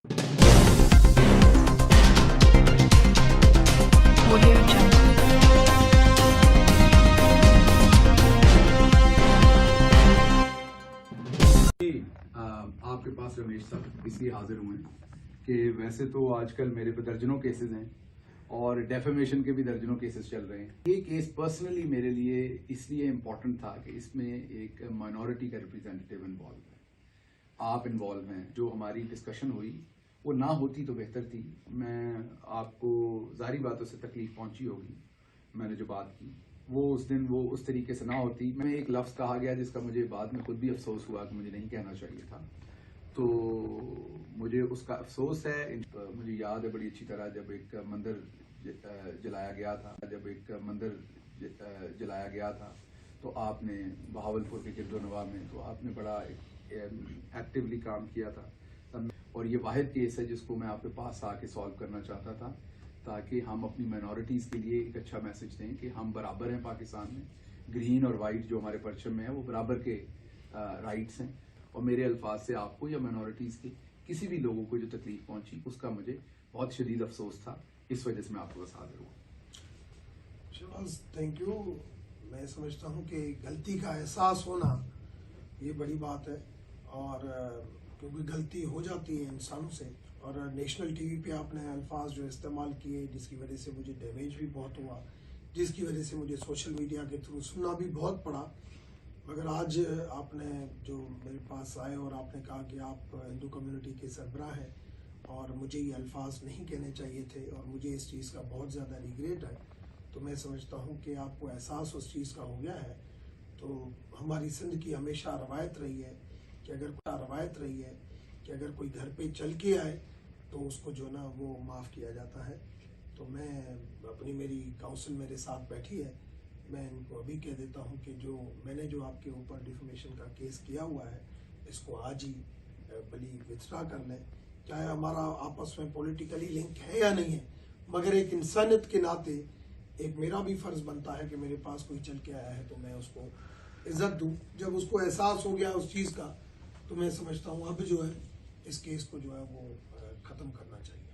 Audio Jungle. आपके पास रमेश साहब इसलिए हाजिर हुए हैं कि वैसे तो आजकल मेरे पे दर्जनों केसेस हैं और डेफेमेशन के भी दर्जनों केसेस चल रहे हैं। ये केस पर्सनली मेरे लिए इसलिए इम्पोर्टेंट था कि इसमें एक माइनॉरिटी का रिप्रेजेंटेटिव इन्वॉल्व है, आप इन्वॉल्व हैं। जो हमारी डिस्कशन हुई वो ना होती तो बेहतर थी। मैं आपको ज़ाहिरी बातों से तकलीफ पहुंची होगी, मैंने जो बात की वो उस दिन वो उस तरीके से ना होती। मैं एक लफ्ज़ कहा गया जिसका मुझे बाद में खुद भी अफसोस हुआ कि मुझे नहीं कहना चाहिए था, तो मुझे उसका अफसोस है। मुझे याद है बड़ी अच्छी तरह जब एक मंदिर जलाया गया था तो आपने बहावलपुर के गिरदोनवा में तो आपने बड़ा एक्टिवली काम किया था। और ये वाहिद केस है जिसको मैं आपके पास आके सॉल्व करना चाहता था ताकि हम अपनी माइनॉरिटीज़ के लिए एक अच्छा मैसेज दें कि हम बराबर हैं पाकिस्तान में। ग्रीन और वाइट जो हमारे परचम में है वो बराबर के राइट्स हैं। और मेरे अल्फाज से आपको या माइनॉरिटीज़ के किसी भी लोगों को जो तकलीफ पहुंची उसका मुझे बहुत शदीद अफसोस था। इस वजह से मैं आपके पास हाजिर हुआ। Shahbaz, thank you. मैं समझता हूँ कि गलती का एहसास होना ये बड़ी बात है, और क्योंकि गलती हो जाती है इंसानों से। और नेशनल टीवी पे आपने अल्फाज जो इस्तेमाल किए जिसकी वजह से मुझे डैमेज भी बहुत हुआ, जिसकी वजह से मुझे सोशल मीडिया के थ्रू सुनना भी बहुत पड़ा। मगर आज आपने जो मेरे पास आए और आपने कहा कि आप हिंदू कम्युनिटी के सरबराह हैं और मुझे ये अल्फाज नहीं कहने चाहिए थे और मुझे इस चीज़ का बहुत ज़्यादा रिग्रेट है, तो मैं समझता हूँ कि आपको एहसास उस चीज़ का हो गया है। तो हमारी सिंध की हमेशा रवायत रही है कि अगर कोई घर पे चल के आए तो उसको जो ना वो माफ़ किया जाता है। तो मैं मेरी काउंसिल मेरे साथ बैठी है, मैं इनको अभी कह देता हूँ कि मैंने जो आपके ऊपर डिफेमेशन का केस किया हुआ है इसको आज ही बली विथड्रा कर लें। चाहे हमारा आपस में पॉलिटिकली लिंक है या नहीं है, मगर एक इंसानियत के नाते एक मेरा भी फ़र्ज़ बनता है कि मेरे पास कोई चल के आया है तो मैं उसको इज्जत दूँ। जब उसको एहसास हो गया उस चीज़ का, तो मैं समझता हूँ अब जो है इस केस को जो है वो ख़त्म करना चाहिए।